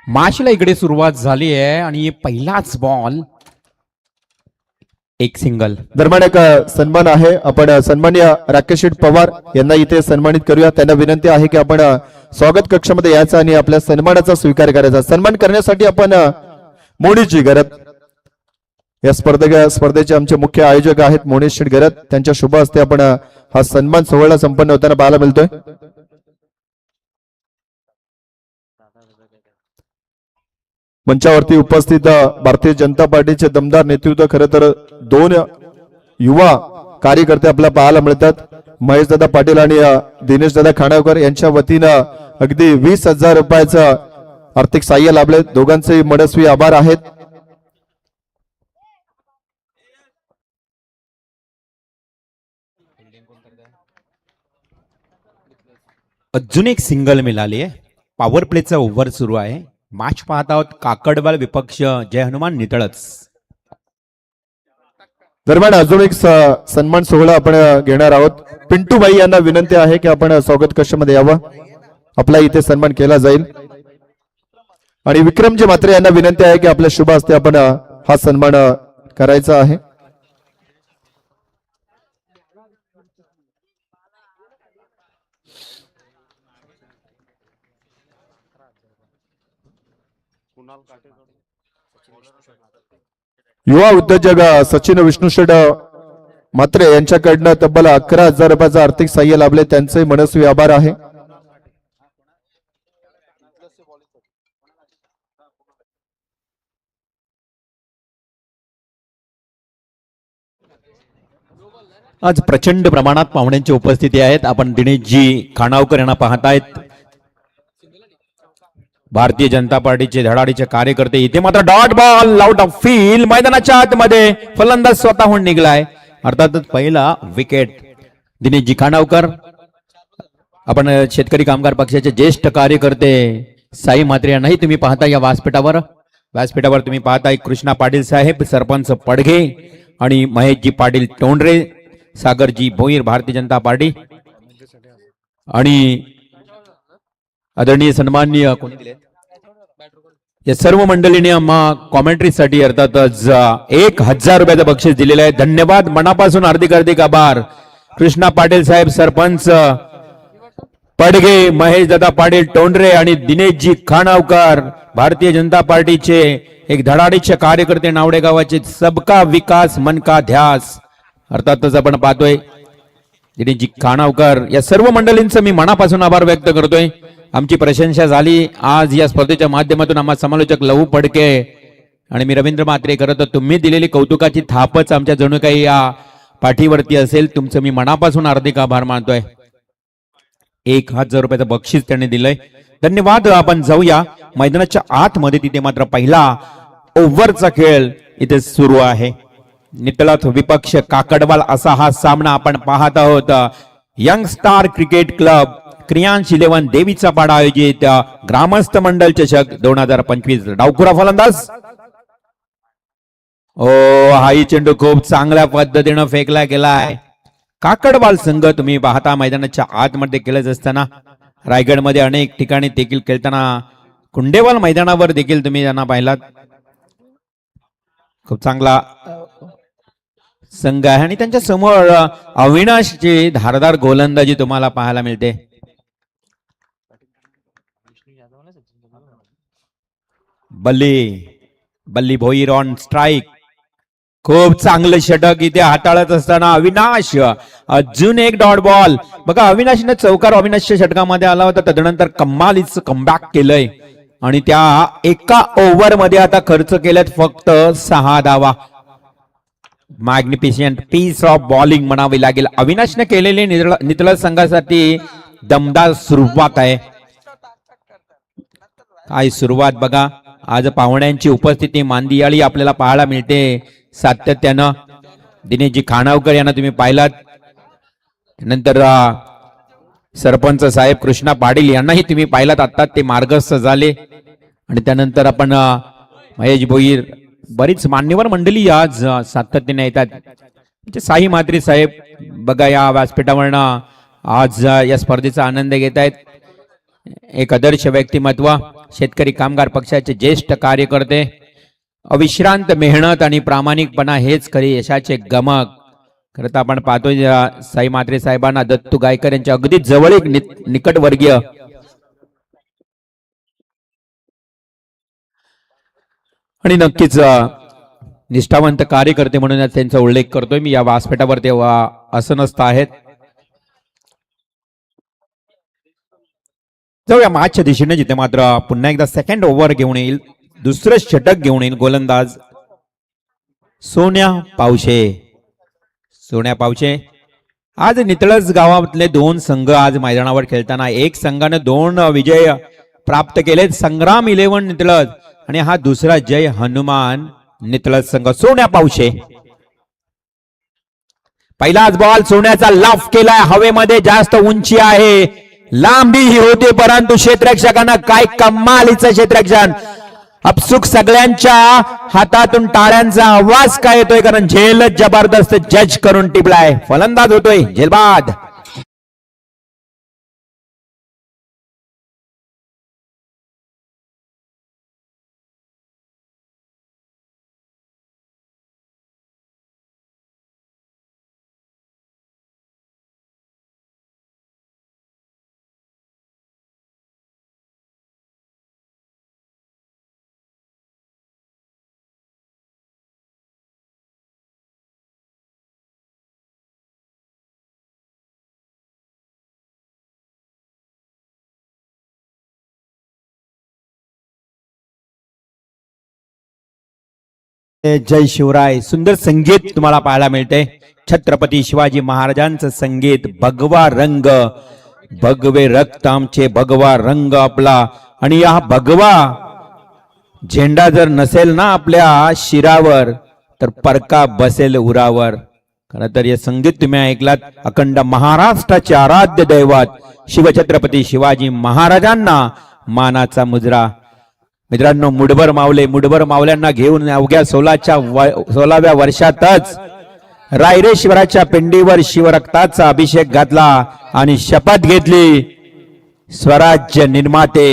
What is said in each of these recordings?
मॅचला इकडे सुरुवात झाली आहे आणि पहिलाच बॉल एक सिंगल. दरम्यान एक सन्मान आहे, आपण सन्माननीय राकेश पवार यांना इथे सन्मानित करूया. त्यांना विनंती आहे की आपण स्वागत कक्षामध्ये यायचं आणि आपल्या सन्मानाचा स्वीकार करायचा. सन्मान करण्यासाठी आपण मोनीजी गरत या स्पर्धेचे आमचे मुख्य आयोजक आहेत मोनीश शेठ गरत, त्यांच्या शुभ हस्ते आपण हा सन्मान सोहळा संपन्न होताना पाहायला मिळतोय. मंचावरती उपस्थित भारतीय जनता पार्टीचे दमदार नेतृत्व, खरं तर दोन युवा कार्यकर्ते आपल्याला पाहायला मिळतात. महेशदादा पाटील आणि दिनेशदादा खांडावकर यांच्या वतीनं अगदी 20,000 रुपयाचं आर्थिक सहाय्य लाभले. दोघांचे मनस्वी आभार आहेत. अजून एक सिंगल मिळाली आहे. पॉवर प्लेचा ओव्हर सुरू आहे. मॅच पाहत आहोत काकडवाल विपक्ष जय हनुमान नितळच. दरम्यान अजून एक सन्मान सोहळा आपण घेणार आहोत. पिंटूबाई यांना विनंती आहे की आपण स्वागत कक्षामध्ये यावं, आपला इथे सन्मान केला जाईल. आणि विक्रमजी म्हात्रे यांना विनंती आहे की आपल्या शुभ हस्ते आपण हा सन्मान करायचा आहे. युवा उद्योजक सचिन विष्णुशेठ म्हात्रे यांच्याकडनं तब्बल 11,000 रुपयाचं आर्थिक सहाय्य लाभले. त्यांचे मनस्वी आभार आहे. आज प्रचंड प्रमाणात पाहुण्यांची उपस्थिती आहेत. आपण दिनेशजी खाणावकर यांना पाहतायत. भारतीय जनता पार्टीचे धडाडीचे कार्यकर्ते. इथे मात्र dot ball out of field. मैदानाच्या आतमध्ये फलंदाज स्वतःहून निघलाय. अर्थातच पहिला विकेट दिनेशजी खाणावकर. आपण शेतकरी कामगार पक्षाचे ज्येष्ठ कार्यकर्ते साई म्हात्रे यांनाही तुम्ही पाहता या व्यासपीठावर तुम्ही पाहताय. कृष्णा पाटील साहेब, सरपंच पडघे आणि महेशजी पाटील टोंडरे, सागरजी भोईर भारतीय जनता पार्टी आणि आदरणीय सन्माननीय कोणी दिले या सर्व मंडळीने कॉमेंट्रीसाठी अर्थातच 1,000 रुपयाचं बक्षीस दिलेलं आहे. धन्यवाद, मनापासून हार्दिक आभार. कृष्णा पाटील साहेब, सरपंच पडघे, महेश दादा पाटील टोंडरे आणि दिनेशजी खाणावकर, भारतीय जनता पार्टीचे एक धडाडीचे कार्यकर्ते, नावडे गावाचे. सबका विकास मन का ध्यास. अर्थातच आपण पाहतोय दिनेशजी खाणावकर या सर्व मंडळींचं मी मनापासून आभार व्यक्त करतोय. आमची प्रशंसा झाली आज या स्पर्धेच्या माध्यमातून. आम्हा समालोचक लहू पडके आणि मी रवींद्र म्हात्रे करत. तुम्ही दिलेली कौतुकाची थापच आमच्या जणू काही या पाठीवरती असेल. तुमचं मी मनापासून हार्दिक आभार मानतोय. 1,000 रुपयाचं बक्षीस त्यांनी दिलंय. धन्यवाद. आपण जाऊया मैदानाच्या आतमध्ये. तिथे मात्र पहिला ओव्हरचा खेळ इथे सुरू आहे. नितळत विपक्ष काकडवाल असा हा सामना आपण पाहत आहोत. Young star cricket club Kriyansh 11 देवीचा पाडा आयोजित ग्रामस्थ मंडल चषक 2025. डावखुरा फलंदाज. हाही चेंडू खूप चांगल्या पद्धतीनं फेकला गेलाय. काकडवाल संघ तुम्ही पाहता मैदानाच्या आतमध्ये खेळत असताना रायगडमध्ये अनेक ठिकाणी देखील खेळताना कुंडेवाल मैदानावर देखील तुम्ही त्यांना पाहिलात. खूप चांगला संघ आहे आणि त्यांच्या समोर अविनाशची धारदार गोलंदाजी तुम्हाला पाहायला मिळते. बल्ली भोईर ऑन स्ट्राईक. खूप चांगलं षटक इथे हाताळत असताना अविनाश. अजून एक डॉट बॉल. बघा अविनाशने चौकार अविनाशच्या षटकामध्ये आला होता. तदनंतर कमालीच कमबॅक केलंय आणि त्या एका ओव्हर मध्ये आता खर्च केल्यात फक्त 6 धावा. मॅग्निफिशियंट पीस ऑफ बॉलिंग म्हणावी लागेल. अविनाशने केलेली नितळ संघासाठी दमदार सुरुवात आहे. काय सुरुवात बघा. आज पाहुण्यांची उपस्थिती मांदियाळी आपल्याला पाहायला मिळते सातत्यानं. दिनेशजी खाणावकर यांना तुम्ही पाहिलात. नंतर सरपंच साहेब कृष्णा पाटील यांनाही तुम्ही पाहिलात. आता ते मार्गस्थ झाले आणि त्यानंतर आपण महेश भोईर बरीच मान्यवर मंडळी आज सातत्याने येतात. म्हणजे साई म्हात्रे साहेब बघा या व्यासपीठावरनं आज या स्पर्धेचा आनंद घेत आहेत. एक आदर्श व्यक्तिमत्व, शेतकरी कामगार पक्षाचे ज्येष्ठ कार्यकर्ते, अविश्रांत मेहनत आणि प्रामाणिकपणा हेच खरी यशाचे गमक. खरं तर आपण पाहतोय साई म्हात्रे साहेबांना दत्तू गायकर यांच्या अगदी जवळ एक निकटवर्गीय आणि नक्कीच निष्ठावंत कार्यकर्ते म्हणून त्यांचा उल्लेख करतोय मी या व्यासपीठावर. तेव्हा असं नसतं आहेत. जाऊया मॅचच्या दिशेने, जिथे मात्र पुन्हा एकदा सेकंड ओव्हर घेऊन येईल, दुसरं षटक घेऊन येईल गोलंदाज सोन्या पावशे. सोन्या पावशे आज नितळस गावातले दोन संघ आज मैदानावर खेळताना एक संघाने 2 विजय प्राप्त केलेत, संग्राम 11 नितळस आणि हा दुसरा जय हनुमान नितळस संघ. सोन्या पावशे पहिलाच बॉल सोन्याचा लाफ केलाय, हवेमध्ये जास्त उंची आहे, लांबी ही होते, परंतु क्षेत्ररक्षकांना काय कमालीचं क्षेत्ररक्षण. अपसुक सगळ्यांच्या हातातून टाळ्यांचा आवाज काय येतोय, कारण झेल जबरदस्त जज करून टिपलाय. फलंदाज होतोय झेलबाद. जय शिवराय. सुंदर संगीत तुम्हाला पाहायला मिळते. छत्रपती शिवाजी महाराजांचं संगीत. भगवा रंग भगवे रक्त आमचे, भगवा रंग आपला. आणि हा भगवा झेंडा जर नसेल ना आपल्या शिरावर तर परका बसेल उरावर. खरं तर हे संगीत तुम्ही ऐकलात. अखंड महाराष्ट्राचे आराध्य दैवत शिवछत्रपती शिवाजी महाराजांना मानाचा मुजरा. मित्रांनो, मुठभर मावले, मुठभर मावल्यांना घेऊन अवघ्या 16व्या वर्षातच रायरेश्वराच्या पिंडीवर शिवरक्ताचा अभिषेक घातला आणि शपथ घेतली. स्वराज्य निर्माते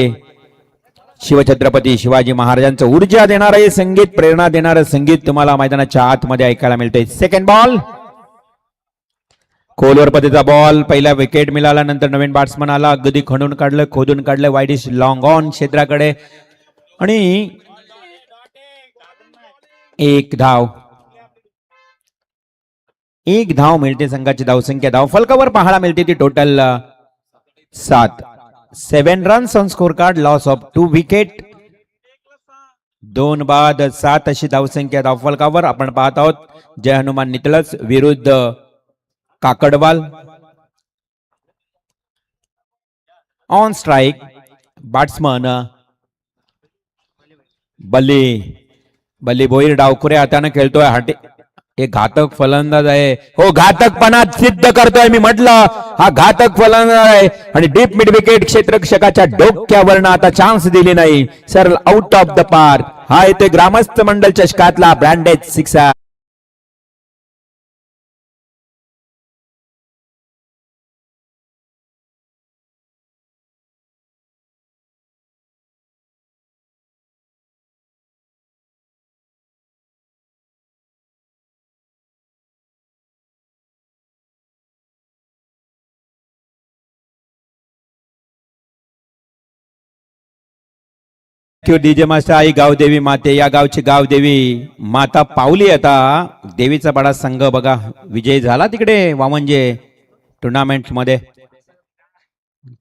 शिवछत्रपती शिवाजी महाराजांचं ऊर्जा देणारं हे संगीत, प्रेरणा देणारं संगीत तुम्हाला मैदानाच्या आतमध्ये ऐकायला मिळते. सेकंड बॉल खोलवर पद्धतीचा बॉल. पहिला विकेट मिळाला, नंतर नवीन बॅट्समन आला, अगदी खणून काढलं, खोदून काढलं, वाईडिश लॉंग ऑन क्षेत्राकडे आणि एक धाव मिळते. संघाची धावसंख्या धावफलकावर पाहायला मिळते ती total 7. 7 runs on score card, loss of 2 wicket, 2 बाद 7 अशी धावसंख्या धावफलकावर आपण पाहत आहोत. जय हनुमान नितळस विरुद्ध काकडवाल. ऑन स्ट्राइक बॅट्समन बल्ली भोईर डावखुऱ्या हाताने खेळतोय. एक घातक फलंदाज आहे. हो, घातकपणात सिद्ध करतोय. मी म्हटलं हा घातक फलंदाज आहे. आणि डीप मिड विकेट क्षेत्ररक्षकाच्या डोक्यावरनं आता चान्स दिली नाही, सरळ आउट ऑफ द पार्क. हा येतोय ग्रामस्थ मंडल चषकातला ब्रँडेड 6. डीजे मास्टर आई गावदेवी माते, या गावची गावदेवी माता पावली. आता देवीचा बडा संघ बघा विजय झाला तिकडे वामनजे टुर्नामेंट मध्ये.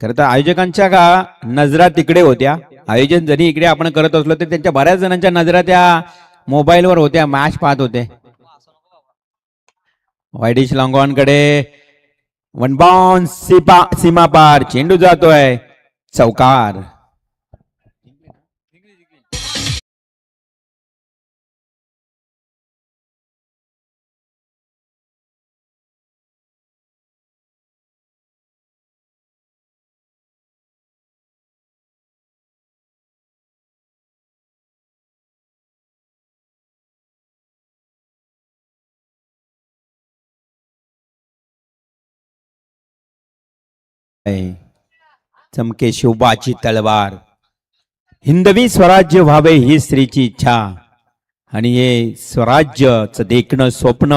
खरं तर आयोजकांच्या का नजरा तिकडे होत्या. आयोजन जरी इकडे आपण करत असलो तर त्यांच्या बऱ्याच जणांच्या नजरा त्या मोबाईलवर होत्या, मॅच पाहत होते. वाईडिश लॉंगॉन कडे वन बाउन्स, सीमा पार चेंडू जातोय, चौकार. चमके शिवबाची तलवार. हिंदवी स्वराज्य व्हावे ही स्त्रीची इच्छा आणि हे स्वराज्याचं देखणं स्वप्न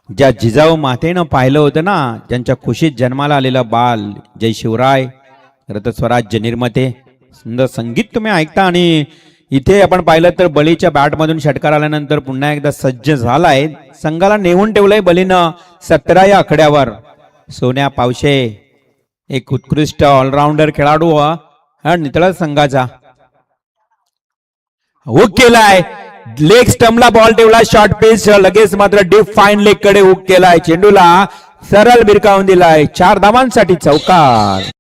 ज्या जिजाऊ मातेनं पाहिलं होतं ना, ज्यांच्या खुशीत जन्माला आलेलं बाल जय शिवराय, खरं तर स्वराज्य निर्माते. सुंदर संगीत तुम्ही ऐकता. आणि इथे आपण पाहिलं तर बलीच्या बॅटमधून षटकार आल्यानंतर पुन्हा एकदा सज्ज झालाय. संघाला नेऊन ठेवलंय बलीनं 17 या आकड्यावर. सोन्या पावशे एक उत्कृष्ट ऑलराऊंडर खेळाडू हा नितळस संघाचा. हुक केलाय, लेग स्टम्पला बॉल ठेवला, शॉर्ट पिच, लगेच मात्र डीप फाईन लेग कडे हुक केलाय, चेंडूला सरळ भिरकावून दिलाय. 4 धावांसाठी चौकार.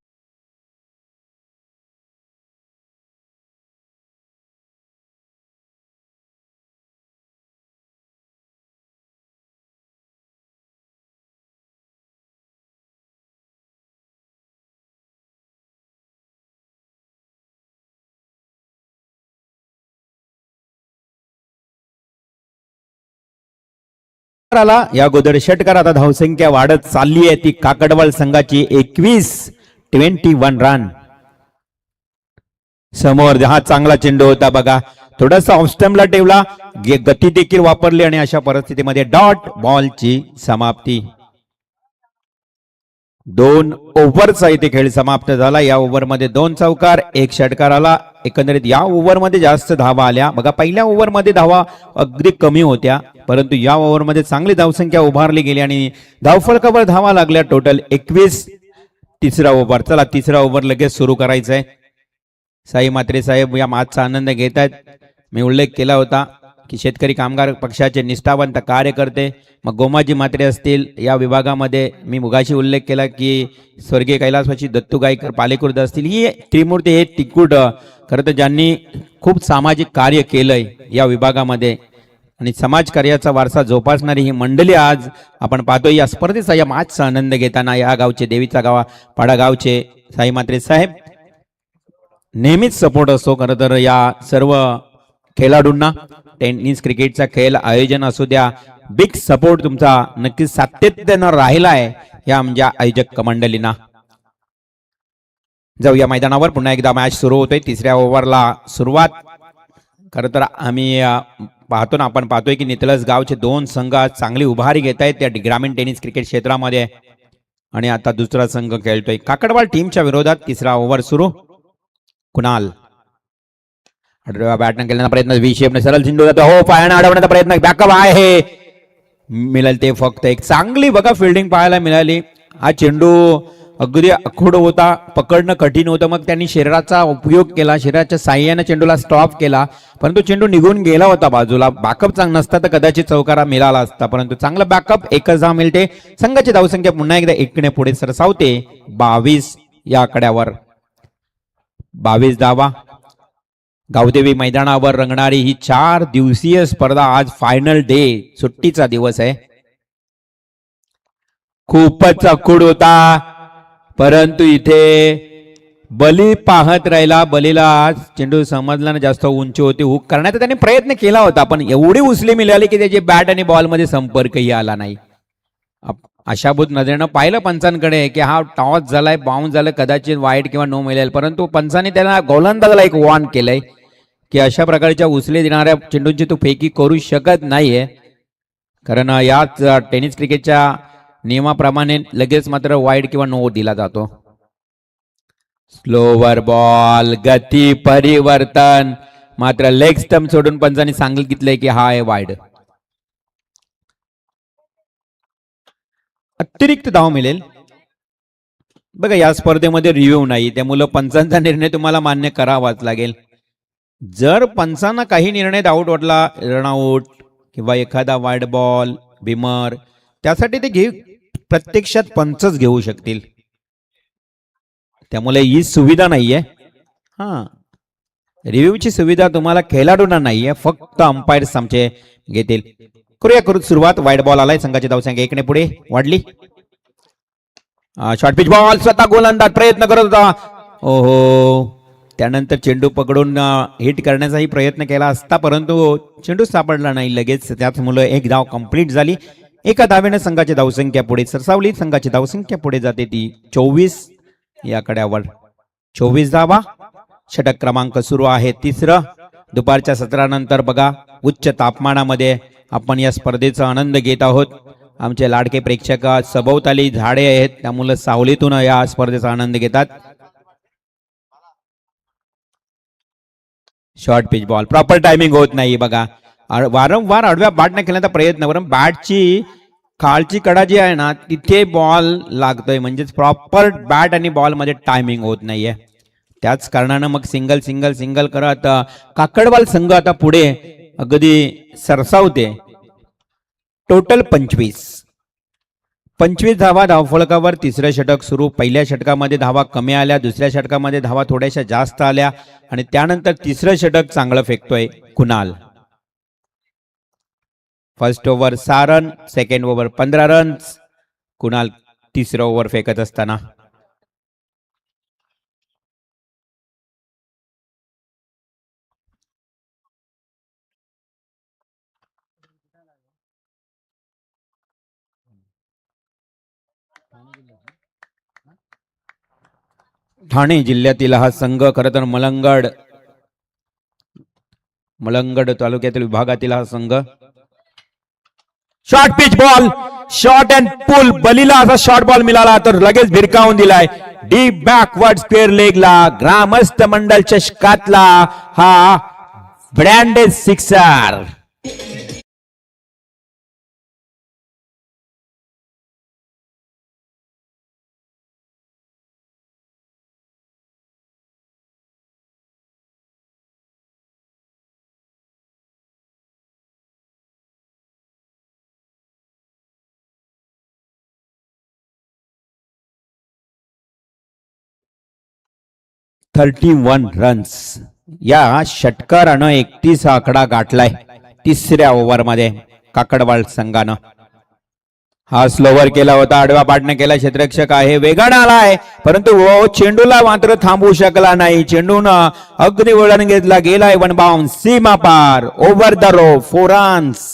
या अगोदर षटकार. आता धावसंख्या वाढत चालली आहे ती काकडवाल संघाची. 21 रन. समोर हा चांगला चेंडू होता बघा, थोडासा ऑफस्टम्पला ठेवला, गती देखील वापरली आणि अशा परिस्थितीमध्ये डॉट बॉलची समाप्ती. 2 ओव्हरचा इथे खेळ समाप्त झाला. या ओव्हरमध्ये 2 चौकार, 1 षटकार आला. एकंदरीत या ओव्हरमध्ये जास्त धावा आल्या बघा. पहिल्या ओव्हरमध्ये धावा अगदी कमी होत्या, परंतु या ओव्हरमध्ये चांगली धावसंख्या उभारली गेली आणि धावफलकावर धावा लागल्या टोटल 21. तिसरा ओव्हर. चला तिसरा ओव्हर लगेच सुरू करायचा आहे. साई म्हात्रे साहेब या मॅचचा आनंद घेत आहेत. मी उल्लेख केला होता की शेतकरी कामगार पक्षाचे निष्ठावंत कार्यकर्ते, मग गोमाजी म्हात्रे असतील या विभागामध्ये, मी मुगाशी उल्लेख केला की स्वर्गीय कैलासवासी दत्तू गायकर पालेकुर्द असतील, ही त्रिमूर्ती हे तिकुट खरं तर ज्यांनी खूप सामाजिक कार्य केलंय या विभागामध्ये आणि समाजकार्याचा वारसा जोपासणारी ही मंडळी आज आपण पाहतोय या स्पर्धेचा, या मॅचचा आनंद घेताना. या गावचे देवीचा पाडा गावचे साई म्हात्रे साहेब नेहमीच सपोर्ट असतो खरं तर या सर्व खेळाडूंना. टेनिस क्रिकेटचा खेळ आयोजन असू द्या, बिग सपोर्ट तुमचा नक्कीच सातत्यानं राहिलाय या म्हणजे आयोजक मंडळींना. जाऊया मैदानावर. पुन्हा एकदा मॅच सुरू होतोय. तिसऱ्या ओव्हरला सुरुवात. खरं तर आम्ही पाहतो ना, आपण पाहतोय की नितळस गावचे 2 संघ चांगली उभारी घेत आहेत त्या ग्रामीण टेनिस क्रिकेट क्षेत्रामध्ये. आणि आता दुसरा संघ खेळतोय काकडवाल टीमच्या विरोधात. तिसरा ओव्हर सुरू. कुणाल बॅटन केल्याचा प्रयत्न, व्ही शेपने सरळ चेंडू जातो, हो पायाने अडवण्याचा प्रयत्न, बॅकअप आहे मिळेल ते फक्त एक चांगली बघा फिल्डिंग पाहायला मिळाली. हा चेंडू अगदी अखोड होता, पकडणं कठीण होतं, मग त्यांनी शरीराचा उपयोग केला, शरीराच्या साह्याने चेंडूला स्टॉप केला, परंतु चेंडू निघून गेला होता बाजूला. बॅकअप चांगला नसता तर कदाचित चौकारा मिळाला असता, परंतु चांगला बॅकअप. 1 धाव मिळते. संघाची धावसंख्या पुन्हा एकदा 1 पुढे सरसावते 22 या आकड्यावर. 22 धावा. गावदेवी मैदानावर रंगणारी ही 4 दिवसीय स्पर्धा. आज फायनल डे, सुट्टीचा दिवस आहे. खूपच अखूड होता, परंतु इथे बली पाहत राहिला. बलीला आज चेंडू समजला ना, जास्त उंची होती, हुक करण्याचा त्याने प्रयत्न केला होता, पण एवढी उचली मिळाली की त्याची बॅट आणि बॉल मध्ये संपर्कही आला नाही. आशाभूत नजरेनं पाहिलं पंचांकडे की हा टॉस झालाय, बाउन्स झालं, कदाचित वाईट किंवा नो मिळेल, परंतु पंचांनी त्याला गोलंदाजाला एक वॉर्न केलंय की अशा प्रकारच्या उचले देणाऱ्या चेंडूंची तू फेकी करू शकत नाहीये, कारण याच टेनिस क्रिकेटच्या नियमाप्रमाणे लगेच मात्र वाईड किंवा नो दिला जातो. स्लोवर बॉल, गती परिवर्तन, मात्र लेग स्टंप सोडून पंचांनी सांगितलंय की हा आहे वाईड. अतिरिक्त धाव मिळेल बघा. या स्पर्धेमध्ये रिव्ह्यू नाही, त्यामुळे पंचांचा निर्णय तुम्हाला मान्य करावाच लागेल. जर पंचांना काही निर्णय आउट वाटला, रनआउट किंवा एखादा वाईड बॉल, बिमर, त्यासाठी ते प्रत्यक्षात पंचच घेऊ शकतील, त्यामुळे ही सुविधा नाहीये. हा, रिव्ह्यूची सुविधा तुम्हाला खेळाडूंना नाहीये, फक्त अंपायर्स आमचे घेतील. करू सुरुवात. वाईड बॉल आलाय. संघाची धावसंख्या 1 पुढे वाढली. शॉर्ट पिच बॉल, स्वतः गोलंदाज प्रयत्न करत होता, ओहो, त्यानंतर चेंडू पकडून हिट करण्याचाही प्रयत्न केला असता, परंतु चेंडू सापडला नाही लगेच, त्याचमुळे 1 धाव कंप्लीट झाली. 1 धावेने संघाची धावसंख्या पुढे सरसावली. संघाची धावसंख्या पुढे जाते ती 24 या कड्यावर 24 धावा. षटक क्रमांक सुरू आहे तिसरं. दुपारच्या सत्रानंतर बघा उच्च तापमानामध्ये आपण या स्पर्धेचा आनंद घेत आहोत. आमचे लाडके प्रेक्षक सभोवताली झाडे आहेत त्यामुळे सावलीतून या स्पर्धेचा आनंद घेतात. Short pitch ball proper timing होत नाही बघा. वारंवार आडव्या बॅटने खेळण्याचा प्रयत्न करून बॅटची खालची कडा जी आहे ना तिथे बॉल लागतोय म्हणजे प्रॉपर बॅट आणि बॉल मध्ये टायमिंग होत नाहीये. त्याच कारणानं मग सिंगल सिंगल सिंगल करत काकडवाल संघ आता पुढे अगदी सरसावते. टोटल 25 धावा धावफलकावर. तिसरं षटक सुरू. पहिल्या षटकामध्ये धावा कमी आल्या, दुसऱ्या षटकामध्ये धावा थोड्याशा जास्त आल्या आणि त्यानंतर तिसरं षटक चांगलं फेकतोय Kunal. First over 6 run, second over 15 runs. Kunal तिसरं ओव्हर फेकत असताना ठाणे जिल्ह्यातील हा संघ खरं तर मलंगड तालुक्यातील विभागातील हा संघ. Short pitch ball, short and pull. बलीला असा शॉर्ट बॉल मिळाला तर लगेच भिरकावून दिलाय डीप बॅकवर्ड स्क्वेअर लेगला. ग्रामस्थ मंडल चषकातला हा ब्रँडेड सिक्सर. (31 रन्स). या षटकारानं 31 आकडा गाठलाय तिसऱ्या ओव्हरमध्ये काकडवाळ संघानं. हा स्लोवर केला होता, आडवा पाडणं केला. क्षेत्ररक्षक आहे, वेगानं आलाय परंतु चेंडूला मात्र थांबवू शकला नाही. चेंडूनं अगदी वळण घेतला, गेलाय वन बाउंड सीमा पार. Over the rope 4 runs.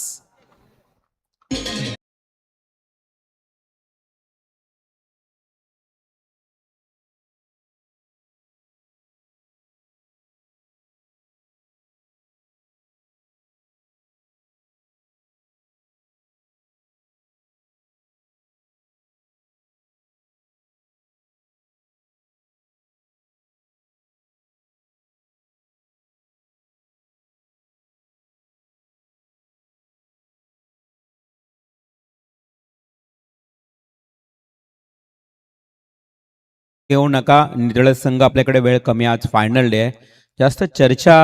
घेऊ नका. निळस संघ आपल्याकडे वेळ कमी, आज फायनल डे आहे. जास्त चर्चा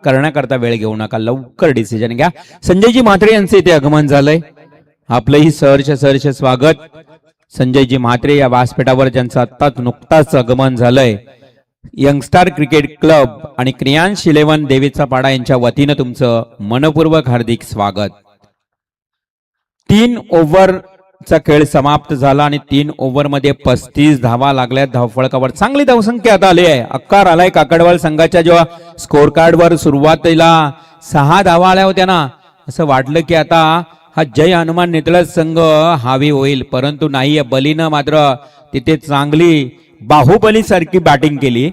करण्याकरता वेळ घेऊ नका, लवकर डिसिजन घ्या. संजयजी म्हात्रे यांचे इथे आगमन झालंय. आपलंही सहर्ष स्वागत. संजयजी म्हात्रे या व्यासपीठावर ज्यांचं आत्ताच नुकताच आगमन झालंय. यंगस्टार क्रिकेट क्लब आणि क्रियांश 11 देवीचा पाडा यांच्या वतीनं तुमचं मनपूर्वक हार्दिक स्वागत. 3 ओव्हरचा खेळ समाप्त झाला आणि 3 ओव्हर मध्ये 35 धावा लागल्या धावफलकावर. चांगली धावसंख्या आता आली आहे. आकार आलाय काकडवाल संघाच्या. जेव्हा स्कोर कार्ड वर सुरुवातीला 6 धावा आल्या होत्या ना, असं वाटलं की आता हा जय हनुमान नितळस संघ हावी होईल, परंतु नाही. बलीनं मात्र तिथे चांगली बाहुबली सारखी बॅटिंग केली.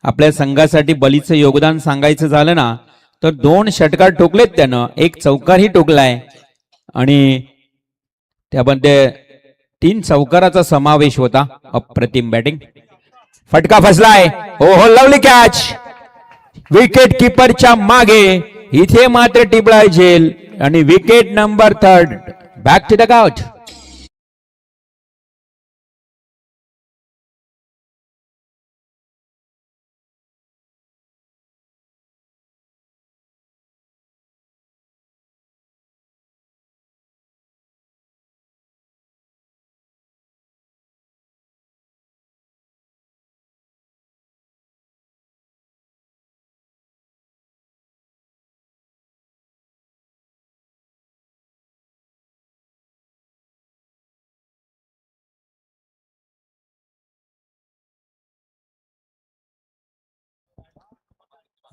आपल्या संघासाठी बलीचं योगदान सांगायचं झालं ना तर 2 षटकार ठोकलेत त्यानं, 1 चौकारही ठोकलाय आणि त्यामध्ये 3 चौकाराचा समावेश होता. अप्रतिम बॅटिंग. फटका फसलाय. हो लवली कॅच. विकेट किपरच्या मागे इथे मात्र टिपळाय झेल आणि wicket number 3. Back to the out.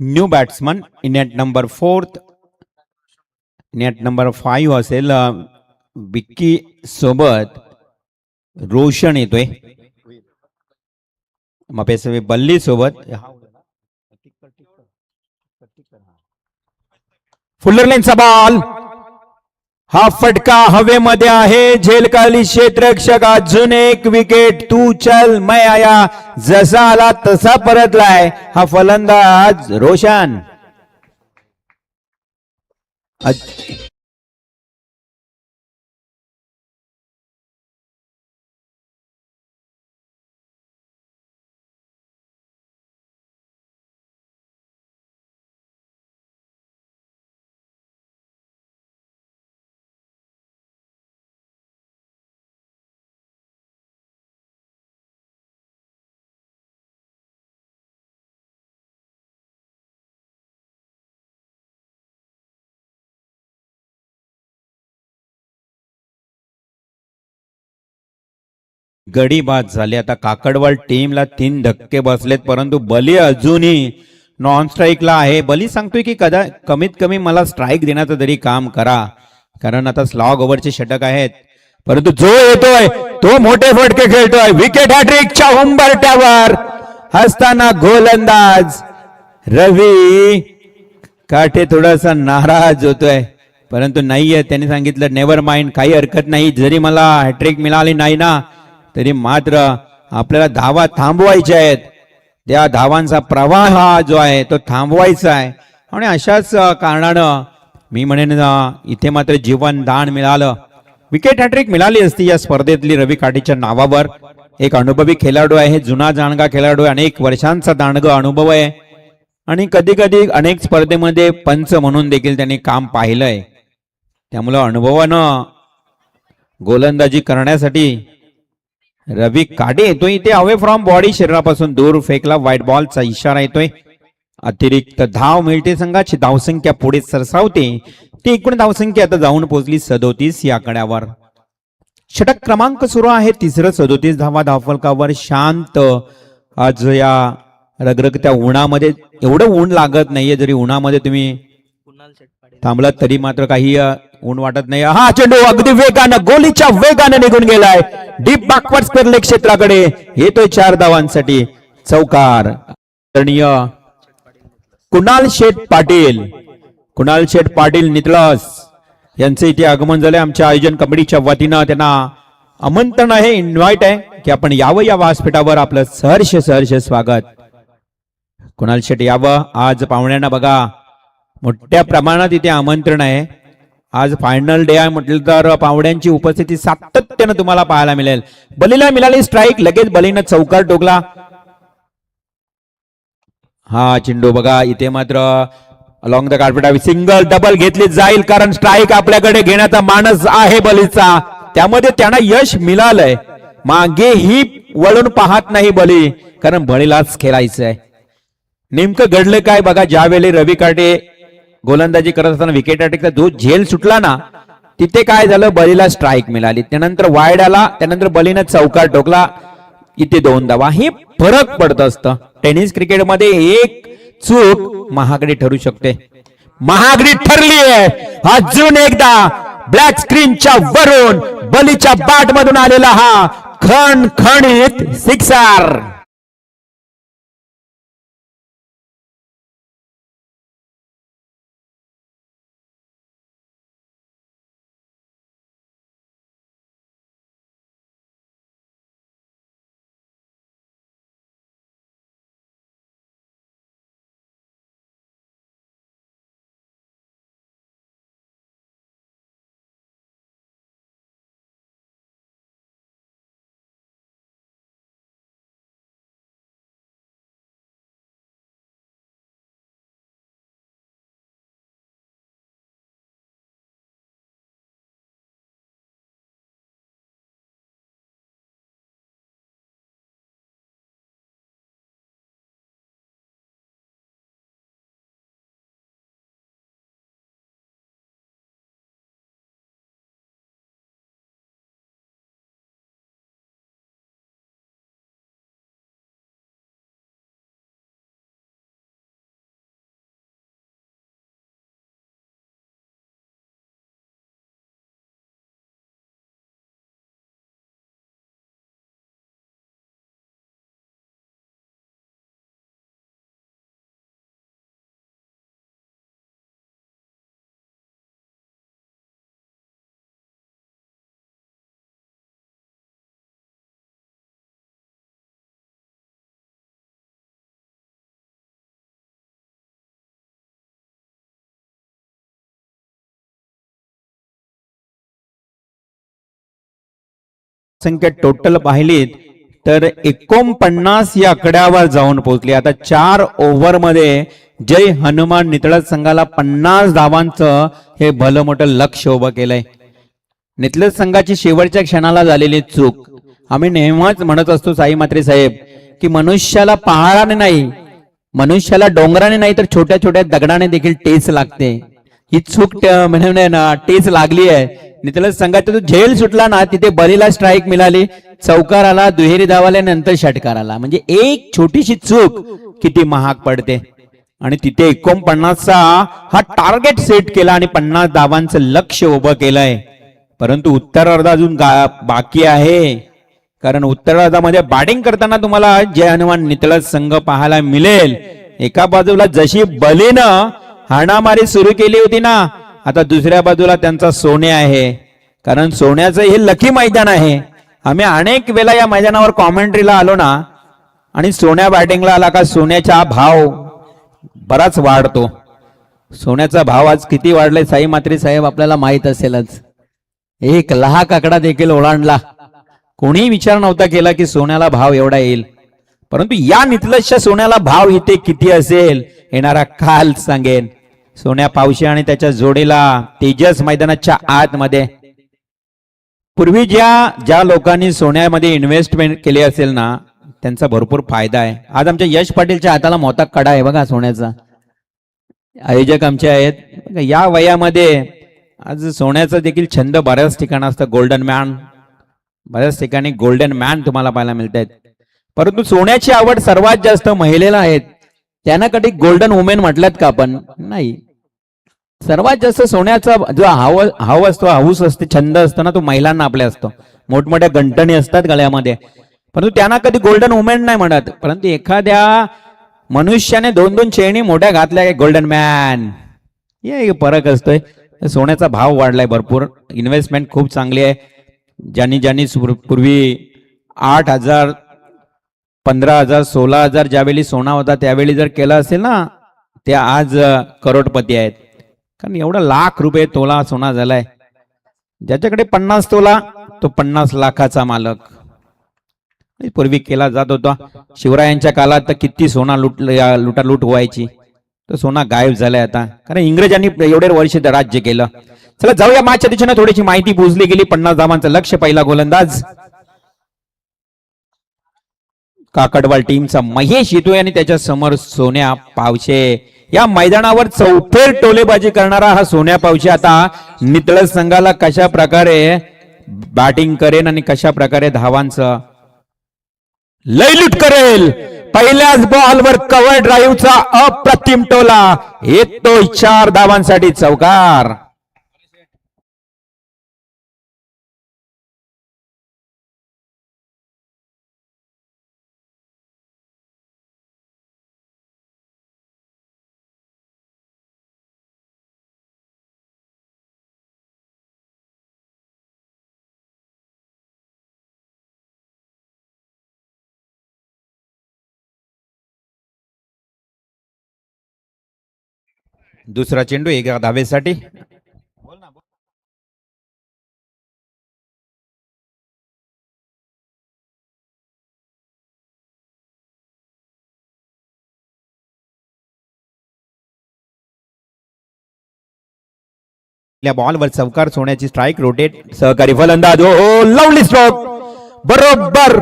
New batsman net number 4, net number 5 असेल. विक्की सोबत रोशन येतोय. मपेसवी बल्ली सोबत फुल्लरलेनचा बॉल, हा फटका हवेमध्ये आहे. झेलकाली क्षेत्ररक्षक अजून एक विकेट. तू चल मैं आया, जसा आला तसा परतलाय हा फलंदाज रोशन. गडी बाद झाले. आता काकडवाल टीमला 3 धक्के बसलेत, परंतु बली अजूनही नॉन स्ट्राईकला आहे. बली सांगतोय की कमीत कमी मला स्ट्राईक देण्याचं तरी काम करा, कारण आता स्लॉग ओव्हरचे षटक आहेत. परंतु जो येतोय तो मोठे फटके खेळतोय. विकेट हॅट्रिकच्या उंबरट्यावर असताना गोलंदाज रवी काठे थोडासा नाराज होतोय, परंतु नाहीये. त्यांनी सांगितलं नेव्हर माइंड, काही हरकत नाही. जरी मला हॅट्रिक मिळाली नाही ना तरी मात्र आपल्याला धावा थांबवायच्या आहेत. त्या धावांचा प्रवाह हा जो आहे तो थांबवायचा आहे. आणि अशाच कारणानं मी म्हणेन इथे मात्र जीवन दान मिळालं. विकेट हॅट्रिक मिळाली असती या स्पर्धेतली रवी काठेच्या नावावर. एक अनुभवी खेळाडू आहे, जुना जाणगा खेळाडू आहे, अनेक वर्षांचा दांडगा अनुभव आहे आणि कधी कधी अनेक स्पर्धेमध्ये पंच म्हणून देखील त्यांनी काम पाहिलंय. त्यामुळं अनुभवानं गोलंदाजी करण्यासाठी रवी काटे येतोय. इथे अवे फ्रॉम बॉडी, शरीरापासून दूर फेकला. व्हाईट बॉलचा इशारा येतोय. अतिरिक्त धाव मिळते. संघाची धावसंख्या पुढे सरसावते. ती एकूण धावसंख्या आता जाऊन पोहोचली 37 या आकड्यावर. षटक क्रमांक सुरू आहे. तिसरं 37 धावा धावफलकावर. शांत आज या रगरगत्या उन्हामध्ये, एवढं ऊन लागत नाहीये. जरी उन्हामध्ये तुम्ही थांबलात तरी मात्र काही ऊन वाटत नाही. हा चेंडू अगदी वेगानं, गोलीच्या वेगानं निघून गेलाय. डीप बॅकवर्ड स्क्वेअर लेग क्षेत्राकडे येतोय 4 धावांसाठी चौकार. कुणाल शेठ पाटील, कुणाल शेठ पाटील नितळस यांचे इथे आगमन झाले. आमच्या आयोजन कमिटीच्या वतीनं त्यांना आमंत्रण आहे, इन्व्हाइट आहे की आपण यावं या व्यासपीठावर. आपलं सहर्ष स्वागत. कुणाल शेठ यावं. आज पाहुण्यांना बघा मोठ्या प्रमाणात इथे आमंत्रण आहे. आज फायनल डे आहे म्हटलं तर पाहुण्यांची उपस्थिती सातत्यानं तुम्हाला पाहायला मिळेल. बलीला मिळाली स्ट्राईक, लगेच बलीनं चौकार टोकला. हा चेंडू बघा इथे मात्र along the carpet single double घेतली जाईल, कारण स्ट्राईक आपल्याकडे घेण्याचा मानस आहे बलीचा. त्यामध्ये त्यांना यश मिळालंय. मागे ही वळून पाहत नाही बली, कारण बळीलाच खेळायचं आहे. नेमकं घडलं काय बघा. ज्यावेळी रवी काटे गोलंदाजी करत असताना विकेट अटॅकचा जो झेल सुटला ना, तिथे काय झालं, बलीला स्ट्राईक मिळाली. त्यानंतर वाईड आला, त्यानंतर बलीनं चौकार टोकला. इथे 2 धावा. हे फरक पडत असतं टेनिस क्रिकेटमध्ये. एक चूक महागडी ठरू शकते. महागडी ठरली आहे. अजून एकदा ब्लॅक स्क्रीनच्या वरून बलीच्या बॅट मधून आलेला हा खणखणीत सिक्सर. संख्या टोटल पाहिलीत तर 49 या आकड्यावर जाऊन पोहोचली. आता 4 ओव्हर मध्ये जय हनुमान नितळज संघाला 50 धावांचं हे भलं मोठं लक्ष उभं केलंय. नितळज संघाची शेवटच्या क्षणाला झालेली चूक. आम्ही नेहमीच म्हणत असतो साई म्हात्रे साहेब की मनुष्याला पहाडाने नाही, मनुष्याला डोंगराने नाही तर छोट्या छोट्या दगडाने देखील ठेच लागते. ही चूक म्हणजे ना ठेच लागली आहे. नितळज संघाचा जो झेल सुटला ना तिथे बलीला स्ट्राईक मिळाली, चौकार आला, दुहेरी धाव आल्यानंतर षटकार आला. म्हणजे एक छोटीशी चूक किती महाग पडते. आणि तिथे 49चा हा टार्गेट सेट केला आणि 50 धावांचं लक्ष उभं केलंय. परंतु उत्तरार्ध अजून बाकी आहे, कारण उत्तरार्धामध्ये बॅटिंग करताना तुम्हाला जय हनुमान नितळज संघ पाहायला मिळेल. एका बाजूला जशी बलीनं हाणामारी सुरू केली होती ना, आता दुसऱ्या बाजूला त्यांचा सोने आहे, कारण सोन्याचं हे लकी मैदान आहे. आम्ही अनेक वेळा या मैदानावर कॉमेंट्रीला आलो ना, आणि सोन्या बॅटिंगला आला का सोन्याचा भाव बराच वाढतो. सोन्याचा भाव आज किती वाढलाय साई म्हात्रे साहेब आपल्याला माहित असेलच. 1 लाख आकडा देखील ओलांडला. कोणी विचार नव्हता केला की सोन्याला भाव एवढा येईल. परंतु या नितळजच्या सोन्याला भाव इथे किती असेल येणारा काल सांगेन. सोन्या पावशी आणि त्याच्या जोडीला तेजस मैदानाच्या आतमध्ये पूर्वी ज्या लोकांनी सोन्यामध्ये इन्व्हेस्टमेंट केली असेल ना त्यांचा भरपूर फायदा आहे. आज आमच्या यश पाटीलच्या हाताला मोठा कडा आहे बघा सोन्याचा. आयोजक आमचे आहेत. या वयामध्ये आज सोन्याचा देखील छंद बऱ्याच ठिकाणी असतं. गोल्डन मॅन बऱ्याच ठिकाणी गोल्डन मॅन तुम्हाला पाहायला मिळत आहेत. परंतु सोन्याची आवड सर्वात जास्त महिलेला आहेत. त्यांना कधी गोल्डन वुमेन म्हटल्यात का आपण? नाही. सर्वात जास्त सोन्याचा जो हाव असतो, हाऊस असते, छंद असतो ना तो महिलांना आपल्या असतो. मोठमोठ्या गंटणी असतात गळ्यामध्ये, परंतु त्यांना कधी गोल्डन वुमेन नाही म्हणत. परंतु एखाद्या मनुष्याने 2-2 चेणी मोठ्या घातल्या गोल्डन मॅन, हे फरक असतोय. सोन्याचा भाव वाढलाय भरपूर. इन्व्हेस्टमेंट खूप चांगली आहे. ज्यांनी पूर्वी 8,000 15,000 16,000 ज्यावेळी सोना होता त्यावेळी जर केला असेल ना ते आज करोडपती आहेत. कारण एवढा लाख रुपये तोला सोना झालाय. ज्याच्याकडे 50 तोला तो 50 लाखाचा मालक. पूर्वी केला जात होता. शिवरायांच्या काळात तर किती सोना लुटालूट व्हायची. तो सोना गायब झालाय आता, कारण इंग्रजांनी एवढे वर्ष राज्य केलं. चला जाऊया मॅचच्या दिशेने. थोडीशी माहिती बुजली गेली. 50 धावांचं लक्ष. पहिला गोलंदाज काकडवाल टीमचा महेश येतोय आणि त्याच्या समोर सोन्या पावशे. या मैदानावर चौफेर टोलेबाजी करणारा हा सोन्या पावशे आता नितळज संघाला कशा प्रकारे बॅटिंग करेन आणि कशा प्रकारे धावांचं लयलूट करेल. पहिल्याच बॉलवर कव्हर ड्राईव्हचा अप्रतिम टोला येतोय. 4 धावांसाठी चौकार. दुसरा चेंडू 1 धावेसाठी. बॉलवर चौकार. सोन्याची स्ट्राईक. रोटेट. सहकारी फलंदाज. Oh lovely stroke. बरोबर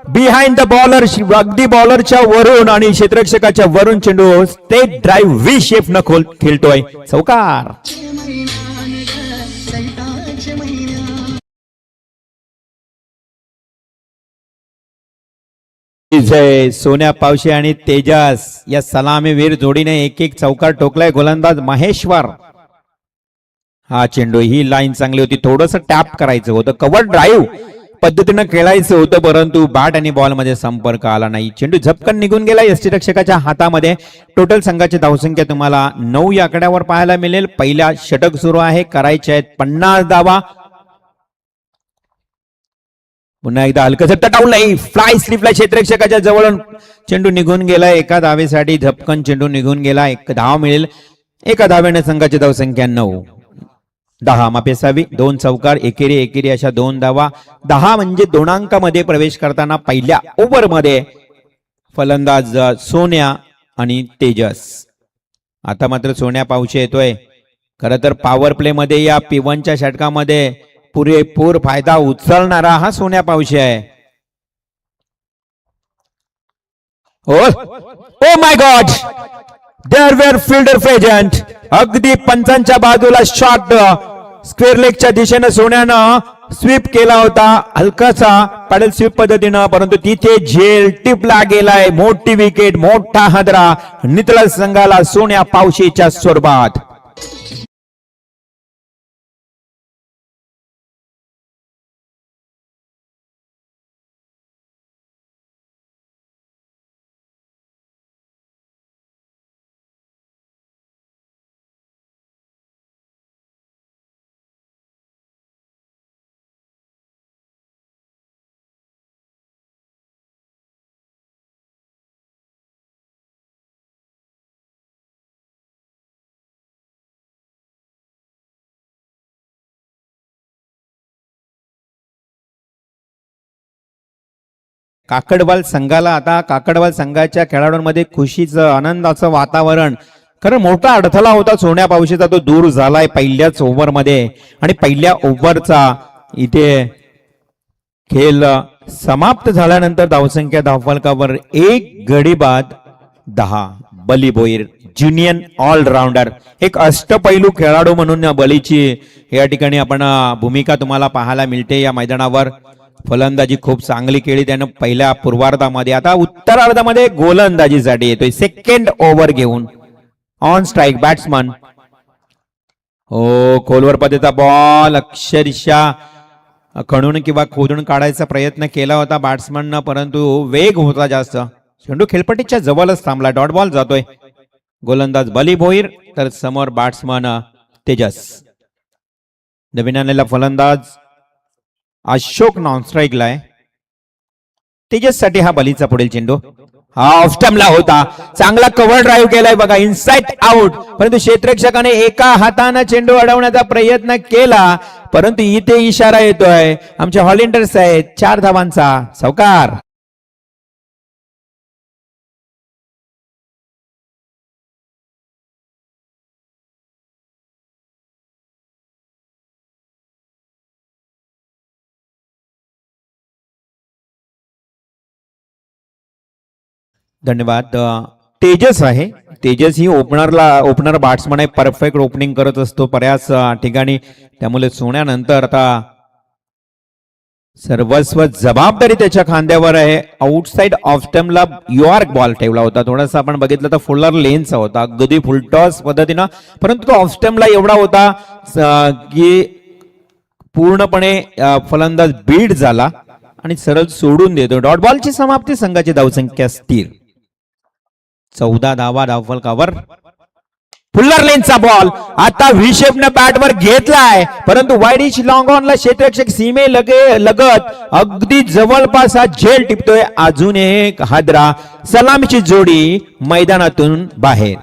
बिहाइंड द बॉलर. अगदी बॉलरच्या वरून आणि क्षेत्ररक्षकाच्या वरून चेंडू स्टेट ड्राईव्ह व्ही शेप न खेळतोय. चौकार. जय सोन्या पावशे आणि तेजस या सलामीवीर जोडीने 1-1 चौकार ठोकलाय. गोलंदाज महेश्वर. हा चेंडू, ही लाईन चांगली होती. थोडंसं टॅप करायचं होतं. कव्हर ड्राईव्ह पद्धतीनं खेळायचं होतं, परंतु बॅट आणि बॉल मध्ये संपर्क आला नाही. चेंडू झपकन निघून गेला यष्टीरक्षकाच्या हातामध्ये. टोटल संघाची धावसंख्या तुम्हाला 9 या आकड्यावर पाहायला मिळेल. पहिला षटक सुरू आहे. करायचे आहेत 50 धावा. पुन्हा एकदा हलकस टटावलं नाही. फ्लाय स्लिपला क्षेत्ररक्षकाच्या जवळून चेंडू निघून गेला. एका धावेसाठी झपकन चेंडू निघून गेला. 1 धाव मिळेल. एका धावेने संघाची धावसंख्या 9. 10 मापेसावी, 2 चौकार, एकेरी एकेरी अशा 2 धावा. 10 म्हणजे 2 अंकामध्ये प्रवेश करताना पहिल्या ओव्हरमध्ये फलंदाज सोन्या आणि तेजस. आता मात्र सोन्या पावशी येतोय. खरं तर पॉवर प्ले मध्ये या P1च्या षटकामध्ये पुरेपूर फायदा उचलणारा हा सोन्या पावशी आहे. Oh my god, there were fielder present. अगदी पंचांच्या बाजूला शॉट स्क्वेअर लेगच्या दिशेनं सोन्यानं स्वीप केला होता, हलकासा पॅडल स्वीप पद्धतीनं, परंतु तिथे झेल टिपला गेलाय. मोठी विकेट, मोठा हादरा नितळस संघाला सोन्या पावशीच्या स्वरूपात. काकडवाल संघाला आता काकडवाल संघाच्या खेळाडूंमध्ये खुशीचं आनंदाचं वातावरण. खरं मोठा अडथळा होता सोन्या पावशीचा, तो दूर झालाय पहिल्याच ओव्हरमध्ये. आणि पहिल्या ओव्हरचा इथे खेळ समाप्त झाल्यानंतर धावसंख्या धावफलकावर 1 गडी बाद 10. बली भोईर ज्युनियर ऑलराऊंडर, एक अष्टपैलू खेळाडू म्हणून बलीची या ठिकाणी आपण भूमिका तुम्हाला पाहायला मिळते या मैदानावर. फलंदाजी खूप चांगली केली त्यानं पहिल्या पूर्वार्धामध्ये. आता उत्तरार्धामध्ये गोलंदाजीसाठी येतोय सेकंड ओव्हर घेऊन. On strike batsman. हो, खोलवर पद्धतीचा बॉल अक्षरशः खणून किंवा खोदून काढायचा प्रयत्न केला होता बॅट्समननं, परंतु वेग होता जास्त. चेंडू खेळपट्टीच्या जवळच थांबला. डॉट बॉल जातोय. गोलंदाज बली भोईर तर समोर बॅट्समन तेजस. नवीन आलेला फलंदाज अशोक नॉन स्ट्राईकला आहे. तेजस साठी हा बलीचा पुढील चेंडू. हा ऑफ स्टंपला होता. चांगला कव्हर ड्राईव्ह केलाय बघा, इनसाइड आउट. परंतु क्षेत्ररक्षकाने एका हाताने चेंडू अडवण्याचा प्रयत्न केला, परंतु इथे इशारा येतोय आमच्या हॉलिंडर्स आहेत 4 धावांचा. सावकार. धन्यवाद. तेजस आहे. तेजस ही ओपनर बॅट्समन आहे. परफेक्ट ओपनिंग करत असतो बऱ्याच ठिकाणी. त्यामुळे सोन्यानंतर आता सर्वस्व जबाबदारी त्याच्या खांद्यावर आहे. आउटसाइड ऑफ स्टंपला यॉर्क बॉल ठेवला होता. थोडासा आपण बघितलं तर फुलर लेनचा होता, अगदी फुलटॉस पद्धतीनं, परंतु तो ऑफ स्टंपला एवढा होता की पूर्णपणे फलंदाज बीड झाला आणि सरळ सोडून देतो. डॉट बॉलची समाप्ती. संघाची धावसंख्या स्थिर. 14 धावा धावफलकावर. फुल्लर लेनचा बॉल आता व्हीशेपने बॅटवर घेतलाय, परंतु वाईडिश लॉंग ऑनला क्षेत्ररक्षक सीमे लगत अगदी जवळपास हा झेल टिपतोय. अजून एक हादरा. सलामीची जोडी मैदानातून बाहेर.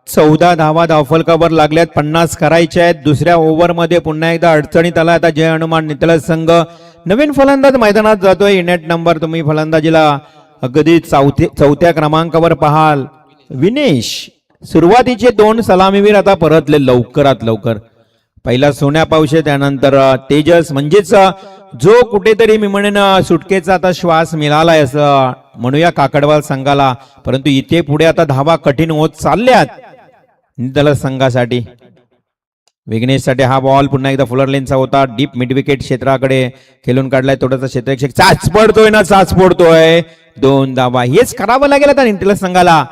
चौदा धावा धावफलकावर लागल्यात. 50 करायच्या आहेत. दुसऱ्या ओव्हरमध्ये पुन्हा एकदा अडचणीत आला. आता जय हनुमान नितळस संघ नवीन फलंदाज मैदानात जातोय. नेट नंबर तुम्ही फलंदाजीला अगदी चौथ्या क्रमांकावर पाहाल विनेश. सुरुवातीचे 2 सलामीवीर आता परतले लवकरात लवकर. पहिला सोन्या पावशे, त्यानंतर तेजस. म्हणजेच जो कुठेतरी मी म्हणेन सुटकेचा आता श्वास मिळालाय असं म्हणूया काकडवाल संघाला. परंतु इथे पुढे आता धावा कठीण होत चालल्यात नितळस संघासाठी. विघ्नेशसाठी हा बॉल पुन्हा एकदा फुलर लेनचा होता. डीप मिड विकेट क्षेत्राकडे खेळून काढलाय. थोडासा क्षेत्ररक्षक चाच पडतोय. 2 धावा. हेच करावं लागेल आता नितळस संघाला.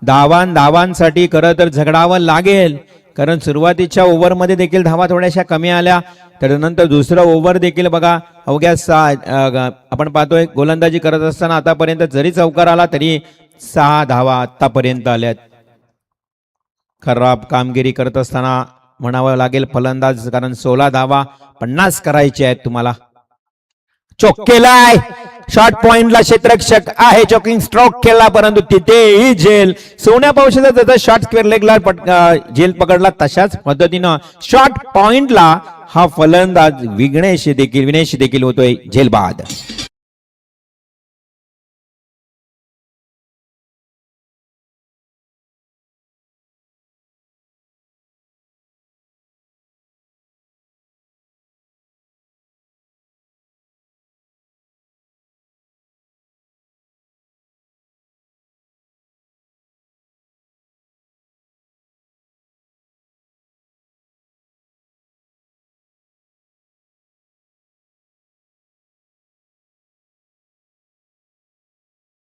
धावांसाठी खरं तर झगडावं लागेल, कारण सुरुवातीच्या ओव्हरमध्ये देखील धावा थोड्याशा कमी आल्या, त्यानंतर दुसरा ओव्हर देखील बघा अवघ्या आपण पाहतोय गोलंदाजी करत असताना आतापर्यंत जरी चौकार आला तरी 6 धावा आतापर्यंत आल्यात. खराब कामगिरी करत असताना म्हणावं लागेल फलंदाज, कारण 16 धावा 50 करायचे आहेत तुम्हाला. चोक केलाय, शॉर्ट पॉइंटला क्षेत्ररक्षक आहे, चोकिंग स्ट्रोक केला परंतु तिथेही झेल. सोन्या पावसाचा जसा शॉर्ट स्क्वेअर लेगला झेल पकडला तशाच पद्धतीनं शॉर्ट पॉइंटला हा फलंदाज विघ्नेश देखील होतोय झेलबाद.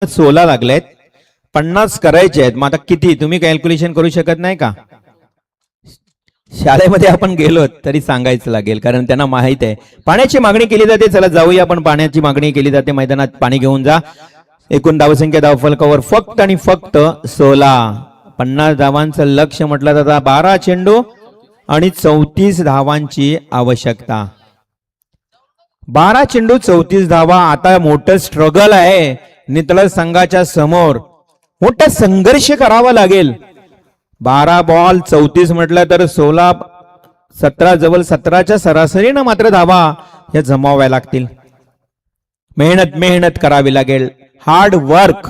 सोला लागलेत, 50 करायचे आहेत. मग आता किती तुम्ही कॅल्क्युलेशन करू शकत नाही का? शाळेमध्ये आपण गेलो तरी सांगायचं लागेल, कारण त्यांना माहित आहे पाण्याची मागणी केली जाते. चला जाऊया आपण, पाण्याची मागणी केली जाते, मैदानात पाणी घेऊन जा. एकूण धावसंख्या धावफलकावर फक्त आणि फक्त 16. 50 धावांचं लक्ष म्हटलं जातं. 12 चेंडू आणि 34 धावांची आवश्यकता. 12 चेंडू 34 धावा. आता मोठं स्ट्रगल आहे नितळ संघाच्या समोर, मोठा संघर्ष करावा लागेल. 12 बॉल 34 म्हटलं तर 16 17 जवळ 17च्या सरासरीनं मात्र धावा या जमाव्या लागतील. मेहनत करावी लागेल, हार्ड वर्क.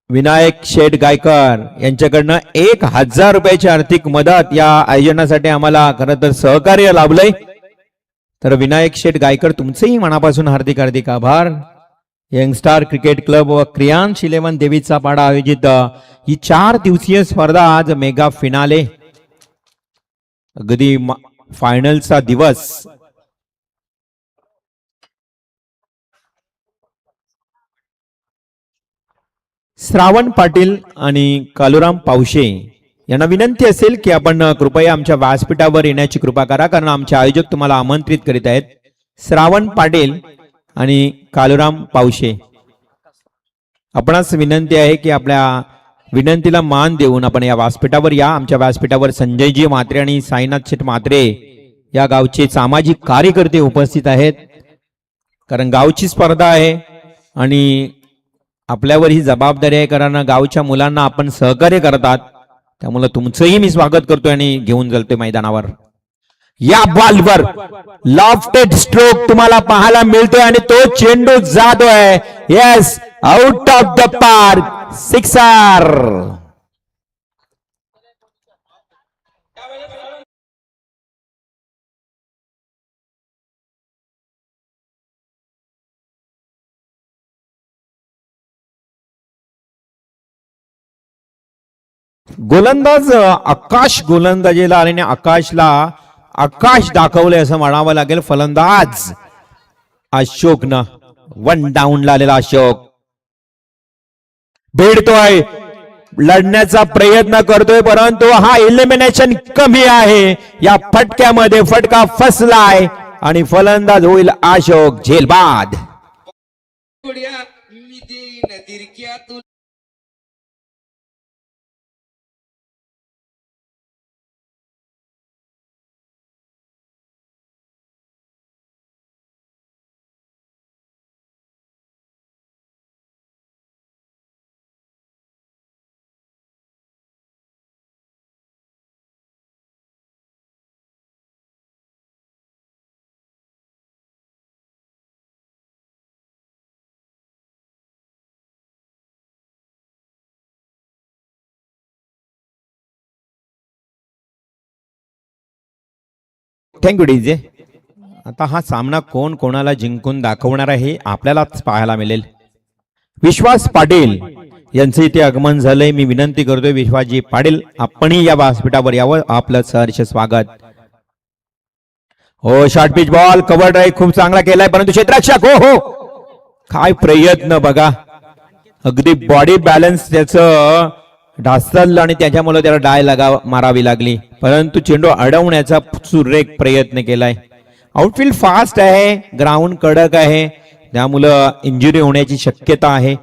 विनायक शेठ गायकर यांच्याकडनं 1000 रुपयाची आर्थिक मदत या आयोजनासाठी आम्हाला खरं तर सहकार्य लाभलंय. तर विनायक शेठ गायकर तुमचेही मनापासून हार्दिक हार्दिक आभार. यंगस्टार क्रिकेट क्लब व क्रियांश 11 देवीचा पाडा आयोजित ही 4 दिवसीय स्पर्धा आज मेगा फिनाले, अगदी फायनलचा दिवस. श्रावण पाटील आणि कालुराम पावशे यांना विनंती असेल की आपण कृपया आमच्या व्यासपीठावर येण्याची कृपा करा, कारण आमचे आयोजक तुम्हाला आमंत्रित करीत आहेत. श्रावण पाटील आणि कालुराम पावशे, आपणास विनंती आहे की आपल्या विनंतीला मान देऊन आपण या व्यासपीठावर या. आमच्या व्यासपीठावर संजयजी म्हात्रे आणि साईनाथ शेठ म्हात्रे या गावचे सामाजिक कार्यकर्ते उपस्थित आहेत, कारण गावची स्पर्धा आहे आणि आपल्यावर ही जबाबदारी आहे, कारण गावच्या मुलांना आपण सहकार्य करतात. त्यामुळे तुमचंही मी स्वागत करतोय आणि घेऊन चालतोय मैदानावर. या बॉलवर लॉफ्टेड स्ट्रोक तुम्हाला पाहायला मिळतोय आणि तो चेंडू जातोय. Yes, out of the park, sixer. गोलंदाज आकाश गोलंदाजीला आल्याने आकाशला आकाश दाखवले असं म्हणावं लागेल. फलंदाज अशोकनं 1 डाऊनला आलेला अशोक भेटतोय, लढण्याचा प्रयत्न करतोय, परंतु हा इलिमिनेशन कमी आहे. या फटक्यामध्ये फटका फसलाय आणि फलंदाज होईल अशोक झेलबाद. Thank you DJ. आता हा सामना कोण कोणाला जिंकून दाखवणार आहे आपल्यालाच पाहायला मिळेल. विश्वास पाटील यांचे इथे आगमन झालंय. मी विनंती करतोय विश्वासजी पाटील आपणही या व्यासपीठावर यावं. आपलं सहर्ष स्वागत. हो, short pitch ball, cover drive खूप चांगला केलाय, परंतु क्षेत्ररक्षक हो काय प्रयत्न बघा, अगदी बॉडी बॅलन्स त्याचं ढासळला आणि त्याच्यामुळे त्याला डाय मारावी लागली, परंतु चेंडू अडवण्याचा सुरेख प्रयत्न केलाय. आउटफील्ड फास्ट आहे, ग्राउंड कडक आहे, त्यामुळं इंजुरी होण्याची शक्यता आहे,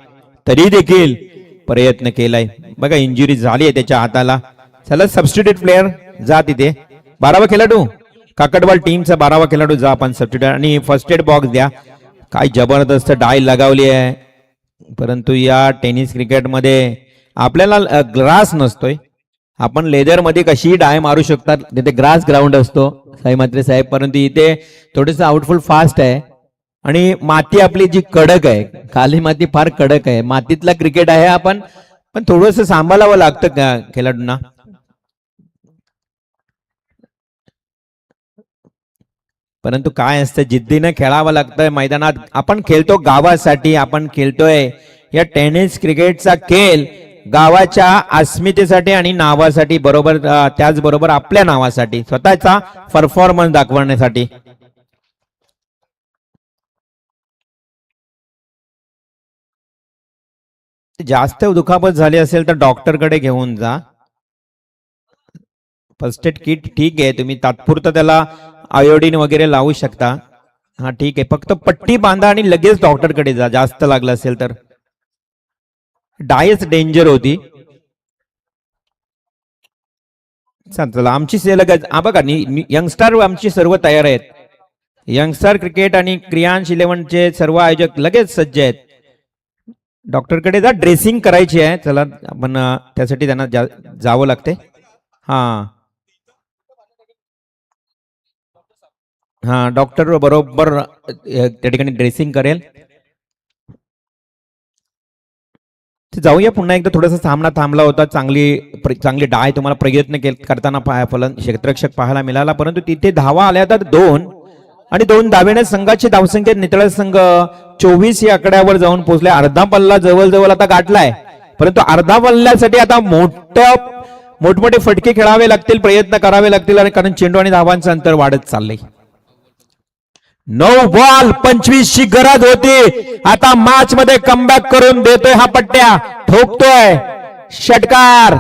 तरी देखील प्रयत्न केलाय. बघा इंजुरी झाली आहे त्याच्या हाताला. चला सबस्टिट्यूट प्लेअर जा तिथे, 12वा खेळाडू काकडवाल टीमचा 12वा खेळाडू जा आपण सबस्टिट्यूट आणि फर्स्ट एड बॉक्स द्या. काय जबरदस्त डाय लगावली आहे, परंतु या टेनिस क्रिकेटमध्ये आपल्याला ग्रास नसतोय. आपण लेदर मध्ये कशी डाय मारू शकतात, तिथे ग्रास ग्राउंड असतो साई म्हात्रे साहेब, परंतु इथे थोडंसं आउटफुल फास्ट आहे आणि माती आपली जी कडक आहे, खाली माती फार कडक आहे. मातीतला क्रिकेट आहे आपण, पण थोडंसं सांभाळावं लागतं खेळाडूंना. परंतु काय असतं, जिद्दीनं खेळावं लागतं मैदानात. आपण खेळतो गावासाठी, आपण खेळतोय या टेनिस क्रिकेटचा खेळ गावाच्या अस्मितेसाठी आणि नावासाठी, बरोबर त्याचबरोबर आपल्या नावासाठी, स्वतःचा परफॉर्मन्स दाखवण्यासाठी. जास्त दुखापत झाली असेल तर डॉक्टरकडे घेऊन जा. फर्स्ट एड किट ठीक आहे, तुम्ही तात्पुरतं त्याला आयोडीन वगैरे लावू शकता. हा ठीक आहे, फक्त पट्टी बांधा आणि लगेच डॉक्टरकडे जा जास्त लागलं असेल तर. डायच डेंजर होती. चला आमची बघा यंगस्टार आमची सर्व तयार आहेत. यंगस्टार क्रिकेट आणि क्रियांश 11चे सर्व आयोजक लगेच सज्ज आहेत. डॉक्टरकडे जा, ड्रेसिंग करायची आहे. चला आपण त्यासाठी त्यांना जावं लागते. हा डॉक्टर बरोबर त्या ठिकाणी ड्रेसिंग करेल. जाऊया पुन्हा एकदा. थोडासा सामना थांबला होता, चांगली डाय तुम्हाला प्रयत्न करताना क्षेत्ररक्षक पाहायला मिळाला, परंतु तिथे धावा आल्या तर 2 आणि 2 धावेने संघाची धावसंख्येत नितळ संघ 24 या आकड्यावर जाऊन पोहोचले. अर्धा पल्ला जवळ आता गाठलाय, परंतु अर्धा पल्ल्यासाठी आता मोठमोठे फटके खेळावे लागतील, प्रयत्न करावे लागतील, आणि कारण चेंडू आणि धावांचं अंतर वाढत चाललंय. 9 बॉल 25 ची गरज होती. आता मॅच मध्ये कमबॅक करून देतोय हा पट्ट्या, ठोकतोय षटकार.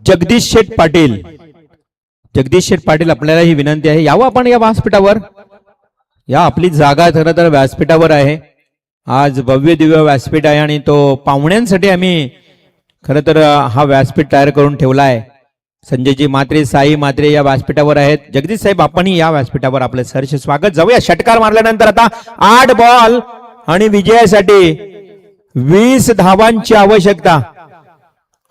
जगदीश शेठ पाटील आपल्याला ही विनंती आहे, यावं आपण या व्यासपीठावर. या आपली जागा खरं तर व्यासपीठावर आहे. आज भव्य दिव्य व्यासपीठ आहे आणि तो पाहुण्यांसाठी आम्ही खरं तर हा व्यासपीठ तयार करून ठेवला आहे. संजयजी म्हात्रे, साई म्हात्रे या व्यासपीठावर आहेत. जगदीश साहेब आपणही या व्यासपीठावर आपलं सहर्ष स्वागत. जाऊया षटकार मारल्यानंतर आता 8 बॉल आणि विजयासाठी 20 धावांची आवश्यकता.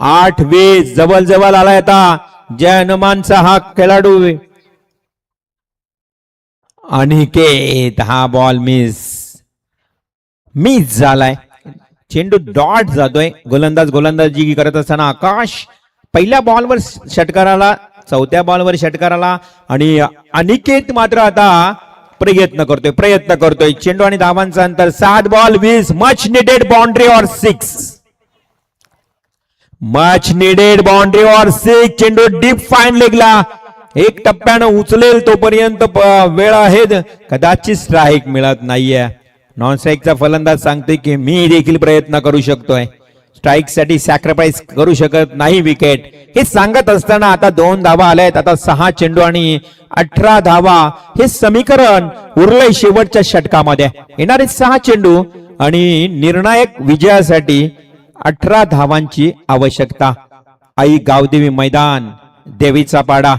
8-20 जवळ आलाय आता जय हनुमानचा हा खेळाडू. अनिकेत, हा बॉल मिस झालाय. चेंडू डॉट जातोय. गोलंदाजी करत असताना आकाश पहिल्या बॉलवर षटकाराला, 4थ्या बॉलवर षटकाराला, आणि अनिकेत मात्र आता प्रयत्न करतोय. चेंडू आणि धावांचं अंतर 7 बॉल 20. मच निडेड बाउंड्री और 6. मच निडेड बाउंड्री और 6. चेंडू डीप फाईन लेगला एक टप्प्यानं उचलेल तोपर्यंत वेळ आहे, कदाचित स्ट्राईक मिळत नाहीये. नॉन स्ट्राईकचा फलंदाज सांगतोय की मी देखील प्रयत्न करू शकतोय, स्ट्राईक साठी सॅक्रिफाईस करू शकत नाही विकेट. हे सांगत असताना आता 2 धावा आल्यात. आता 6 चेंडू आणि 18 धावा हे समीकरण उरलंय शेवटच्या षटकामध्ये. येणारे 6 चेंडू आणि निर्णायक विजयासाठी 18 धावांची आवश्यकता. आई गावदेवी मैदान, देवीचा पाडा.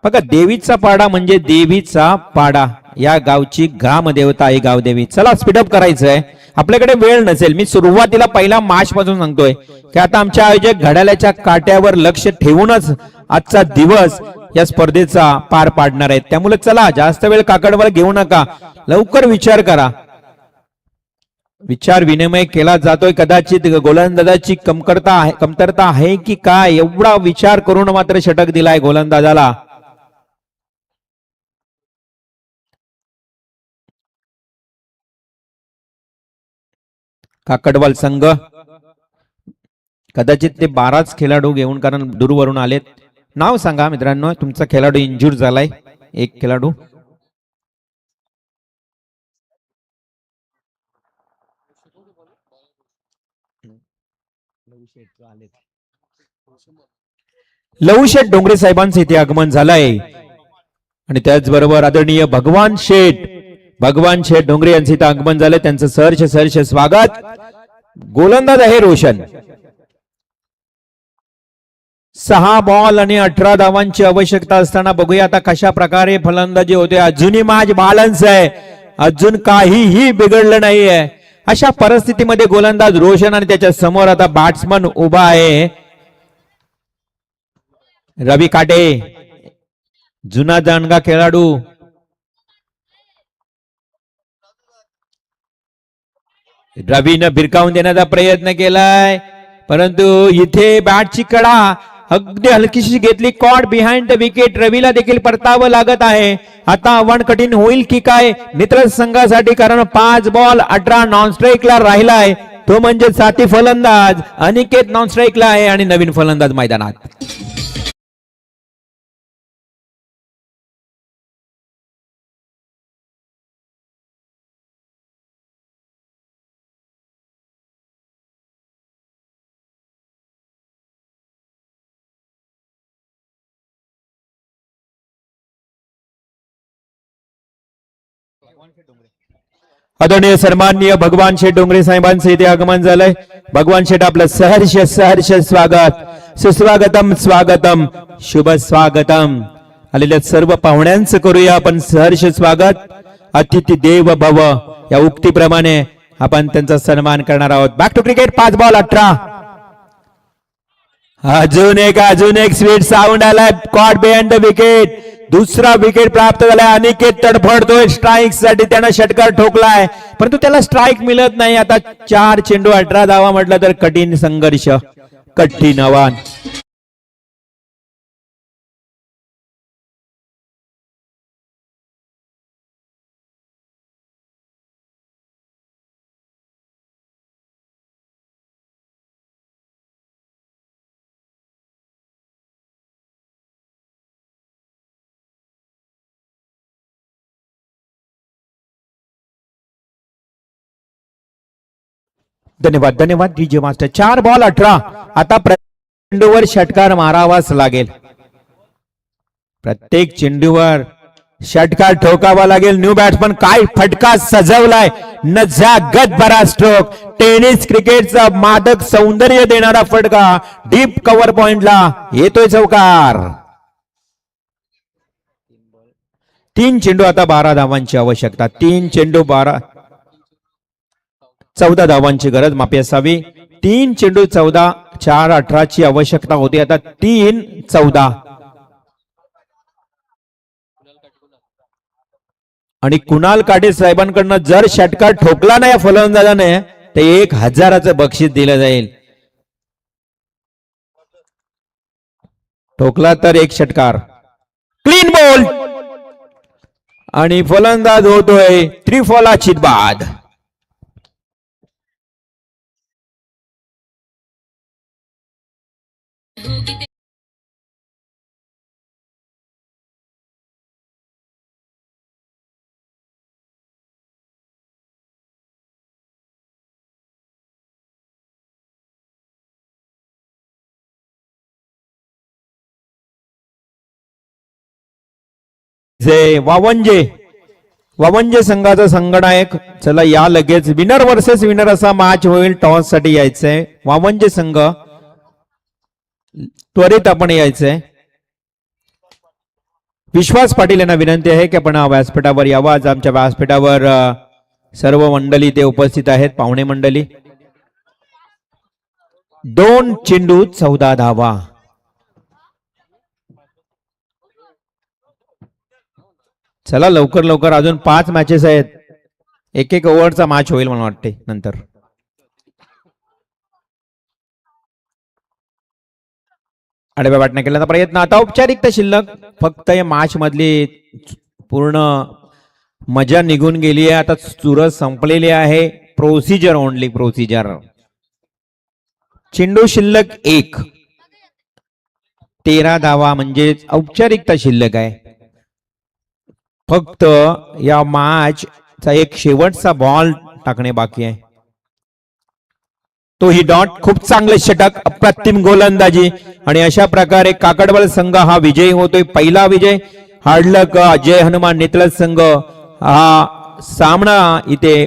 बघा देवीचा पाडा म्हणजे देवीचा पाडा, या गावची ग्रामदेवता आई गावदेवी. चला स्पीडअप करायचंय, आपल्याकडे वेळ नसेल. मी सुरुवातीला पहिला मॅच पासून सांगतोय की आता आमच्या आयोजक घड्याळाच्या काट्यावर लक्ष ठेवूनच आजचा दिवस या स्पर्धेचा पार पाडणार आहेत. त्यामुळे चला जास्त वेळ काकडवर घेऊ नका, लवकर विचार करा. विचार विनिमय केला जातोय. कदाचित गोलंदाजाची कमतरता आहे की काय, एवढा विचार करून मात्र षटक दिलाय गोलंदाजाला. काकडवाल संघ कदाचित ते 12च खेळाडू घेऊन, कारण दूरवरून आलेत. नाव सांगा मित्रांनो, तुमचा खेळाडू इंजूर झालाय. एक खेळाडू लवशेठ डोंगरे साहेबांचं इथे आगमन झालंय. आणि त्याचबरोबर आदरणीय भगवान शेठ डोंगरे यांचं इथे आगमन झालंय. त्यांचं सहर्ष स्वागत. गोलंदाज आहे रोशन. 6 बॉल आणि 18 धावांची आवश्यकता असताना बघूया आता कशा प्रकारे फलंदाजी होते. अजूनही मॅच बॅलन्स आहे, अजून काहीही बिघडलं नाहीये. अशा परिस्थितीमध्ये गोलंदाज रोशन आणि त्याच्या समोर आता बॅट्समन उभा आहे रवी काटे, जुना जाणगा खेळाडू. रवीनं भिरकावून देण्याचा प्रयत्न केलाय, परंतु इथे बॅटची कडा अगदी हलकीशी घेतली. Cot behind the wicket. रवीला देखील परतावं लागत आहे. आता आव्हान कठीण होईल की काय मित्र संघासाठी, कारण 5 बॉल 18 नॉन स्ट्राईकला राहिलाय. तो म्हणजे साथी फलंदाज अनिकेत नॉन स्ट्राईकला आहे आणि नवीन फलंदाज मैदानात. आदरणीय सन्माननीय भगवान शेठ डोंगरे साहेबांचं इथे आगमन झालंय. भगवान शेठ आपलं सहर्ष स्वागत. सुस्वागतम स्वागतम शुभ स्वागतम. आलेल्या सर्व पाहुण्यांचं करूया आपण सहर्ष स्वागत. अतिथी देव भव या उक्तीप्रमाणे आपण त्यांचा सन्मान करणार आहोत. Back to cricket. 5 बॉल 18. अजून एक स्वीट साऊंड आलाय. Caught behind the wicket. दुसरा विकेट प्राप्त झालाय. अनिकेत तडफडतोय स्ट्राईक साठी. त्यानं षटकार ठोकलाय, परंतु त्याला स्ट्राईक मिळत नाही. आता 4 चेंडू 18 धावा म्हटलं तर कठीण संघर्ष, कठीण आव्हान. धन्यवाद डीजे मास्टर. 4 बॉल 18. आता प्रत्येक चेंडूवर षटकार मारावाच लागेल. प्रत्येक चेंडूवर षटकार ठोकावा लागेल. न्यू बॅट्समन काय फटका सजवलाय. नजागत भरा स्ट्रोक. टेनिस क्रिकेटचा मादक सौंदर्य देणारा फटका डीप कव्हर पॉइंटला येतोय चौकार. 3 चेंडू आता 12 धावांची आवश्यकता. 3 चेंडू 14 धावांची गरज माफी असावी. 3 चेंडू 14, 4 18 ची आवश्यकता होती. आता 3 14 आणि कुणाल काटे साहेबांकडनं जर षटकार ठोकला नाही फलंदाजाने तर 1000चं बक्षीस दिलं जाईल. ठोकला तर 1 षटकार. क्लीन बॉल आणि फलंदाज होतोय त्रिफलाचीत बाद. वावंजे संघाचा संघनायक. चला या लगेच विनर वर्सेस विनर असा मॅच होईल. टॉस साठी यायचंय वावंजे संघ. त्वरित आपण यायचंय. विश्वास पाटील यांना विनंती आहे की आपण व्यासपीठावर यावं. आज आमच्या व्यासपीठावर सर्व मंडळी ते उपस्थित आहेत, पाहुणे मंडळी. 2 चेंडू 14 धावा. चला लवकर अजून 5 मॅचेस आहेत. एक एक ओव्हरचा मॅच होईल मला वाटते नंतर. आडव्या वाटण्या केल्याचा प्रयत्न, आता औपचारिकता शिल्लक. फक्त या मॅच मधली पूर्ण मजा निघून गेली आहे. आता चुरस संपलेली आहे. Procedure only procedure. चेंडू शिल्लक 1, 13 धावा म्हणजे औपचारिकता शिल्लक आहे. फक्त या मॅच चा एक शेवटचा बॉल टाकणे बाकी आहे. तोही डॉट. खूप चांगले षटक, अप्रतिम गोलंदाजी आणि अशा प्रकारे काकडवाल संघ हा विजयी होतोय. पहिला विजय. हार्डलक जय हनुमान नेतलज संघ हा सामना इथे